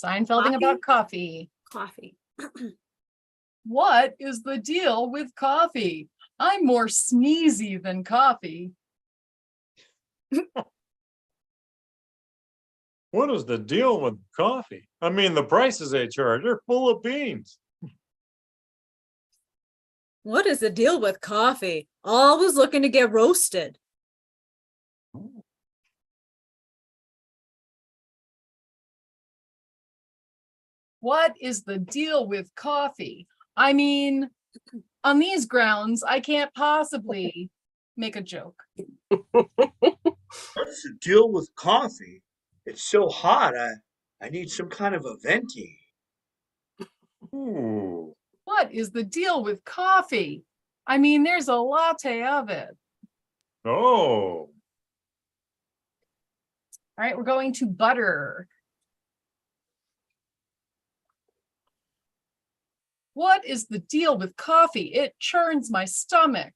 Seinfelding about coffee. Coffee. What is the deal with coffee? I'm more sneezy than coffee. What is the deal with coffee? I mean, the prices they charge are full of beans. What is the deal with coffee? Always looking to get roasted. What is the deal with coffee? I mean, on these grounds, I can't possibly make a joke. what's the deal with coffee? It's so hot. I need some kind of a venti. Ooh. What is the deal with coffee? I mean, there's a latte of it. Oh. All right, we're going to butter. What is the deal with coffee? It churns my stomach.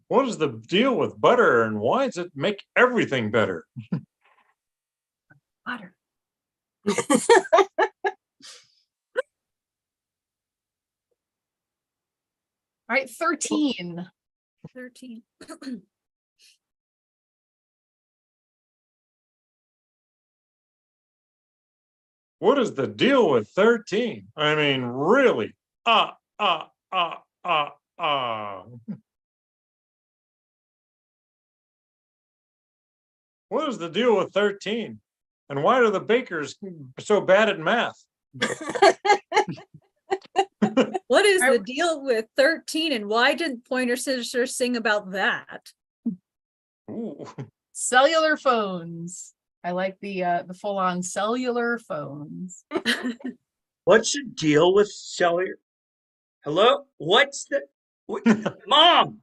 What is the deal with butter and why does it make everything better? Butter. All right, 13. 13. What is the deal with 13? I mean, really? Ah. What is the deal with 13? And why are the bakers so bad at math? What is Are- the deal with 13 and why didn't Pointer Sisters sing about that? Ooh. Cellular phones. I like the full-on cellular phones. What's the deal with cellular? Hello? What's the what, Mom?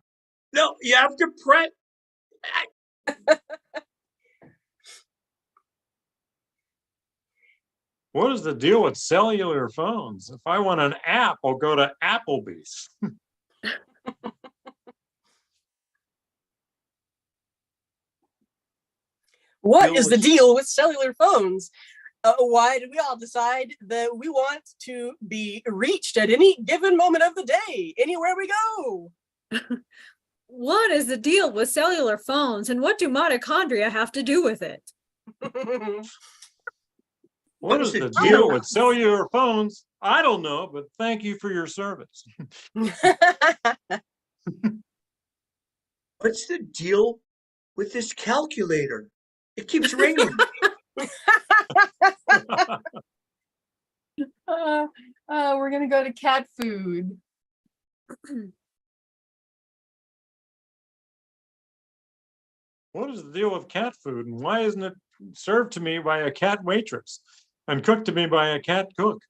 No, you have to press. What is the deal with cellular phones? If I want an app, I'll go to Applebee's. What Deal is the with- deal with cellular phones? Why did we all decide that we want to be reached at any given moment of the day, anywhere we go? What is the deal with cellular phones and what do mitochondria have to do with it? What is the deal with cellular phones? I don't know, but thank you for your service. What's the deal with this calculator? It keeps ringing. We're gonna go to cat food. What is the deal with cat food and why isn't it served to me by a cat waitress and cooked to me by a cat cook?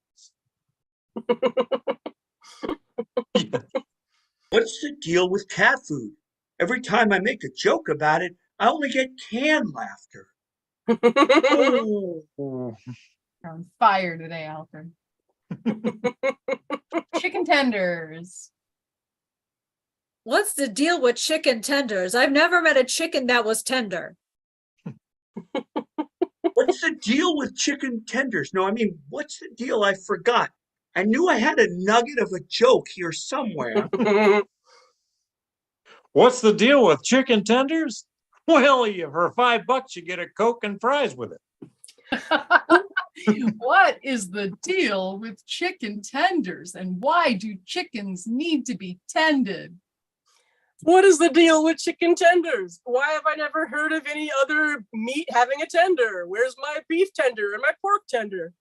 What's the deal with cat food? Every time I make a joke about it, I only get canned laughter. Oh. You're on fire today, Alfred. Chicken tenders. What's the deal with chicken tenders? I've never met a chicken that was tender. What's the deal with chicken tenders? No, I mean, what's the deal? I forgot. I knew I had a nugget of a joke here somewhere. What's the deal with chicken tenders? Well, for $5 you get a Coke and fries with it. What is the deal with chicken tenders and why do chickens need to be tended? What is the deal with chicken tenders? Why have I never heard of any other meat having a tender? Where's my beef tender and my pork tender?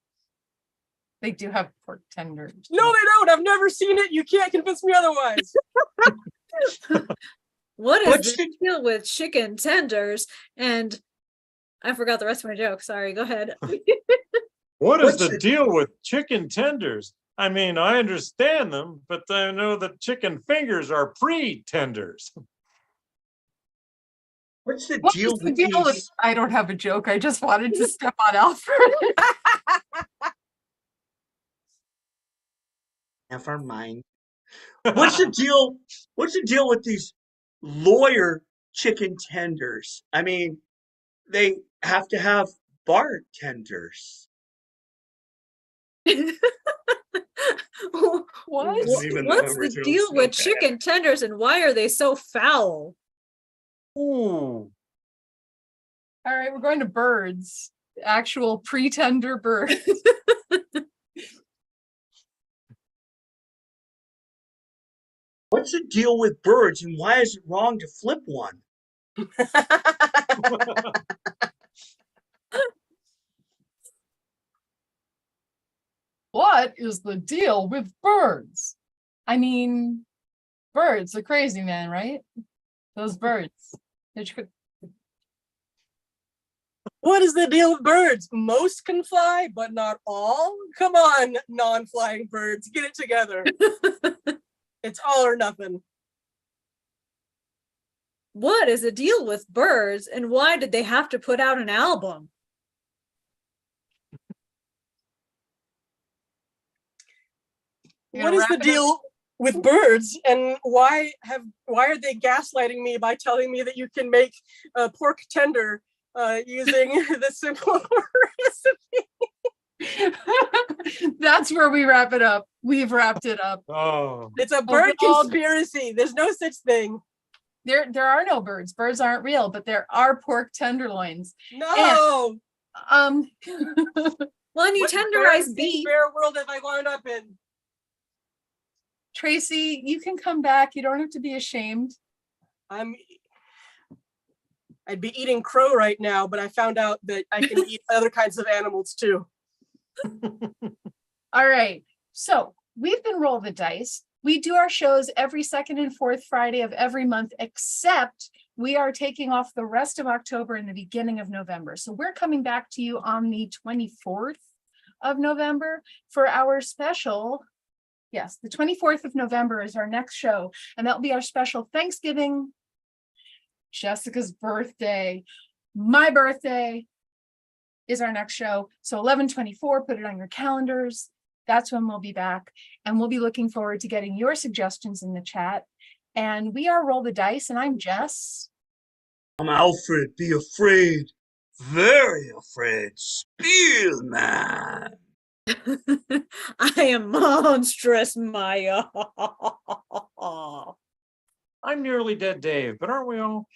They do have pork tenders. No, they don't. I've never seen it. You can't convince me otherwise. What is What's the deal with chicken tenders? And I forgot the rest of my joke. Sorry, go ahead. What is What's the the- deal with chicken tenders? I mean, I understand them, but I know that chicken fingers are pre-tenders. What's the What deal is the with deal with, these? I don't have a joke. I just wanted to step on Alfred. Never mind. What's the deal? What's the deal with these lawyer chicken tenders? I mean, they have to have bartenders. What? Wasn't even the What's the original deal with Snowcat. chicken tenders and why are they so foul? Ooh, All right, we're going to birds. Actual pretender birds. What's the deal with birds and why is it wrong to flip one? What is the deal with birds? I mean, birds are crazy, man, right? Those birds. What is the deal with birds? Most can fly, but not all. Come on, non-flying birds, get it together. It's all or nothing. What is the deal with birds and why did they have to put out an album? You What gonna is the wrap it up? deal with birds, and why are they gaslighting me by telling me that you can make a pork tender using the simple recipe? That's where we wrap it up. We've wrapped it up. oh, It's a bird Overall- conspiracy. There's no such thing. There are no birds. Birds aren't real, but there are pork tenderloins. No. Um, When you What tenderize fantasy beef, bear world have I wound up in? Tracy, you can come back. You don't have to be ashamed. I'd be eating crow right now, but I found out that I can eat other kinds of animals too. All right. So we've been Roll the Dice. We do our shows every second and fourth Friday of every month, except we are taking off the rest of October and the beginning of November. So we're coming back to you on the 24th of November for our special. Yes, the 24th of November is our next show, and that'll be our special Thanksgiving, Jessica's birthday, my birthday is our next show. So 11/24, put it on your calendars. That's when we'll be back, and we'll be looking forward to getting your suggestions in the chat. And we are Roll the Dice, and I'm Jess. I'm Alfred. Be afraid. Very afraid. Spielman. I am monstrous, Maya. I'm nearly dead, Dave, but aren't we all?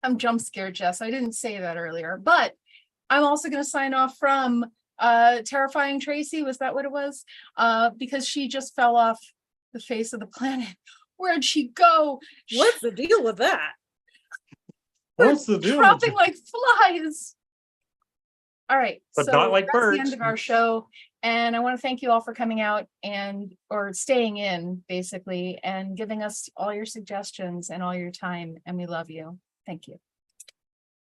I'm jump scared, Jess. I didn't say that earlier, but I'm also going to sign off from Terrifying Tracy. Was that what it was? Because she just fell off the face of the planet. Where'd she go? What's the deal with that? What's the deal? Dropping like flies. All right. But so not like that's the birds. end of our show. And I want to thank you all for coming out or staying in, basically, and giving us all your suggestions and all your time. And we love you. Thank you.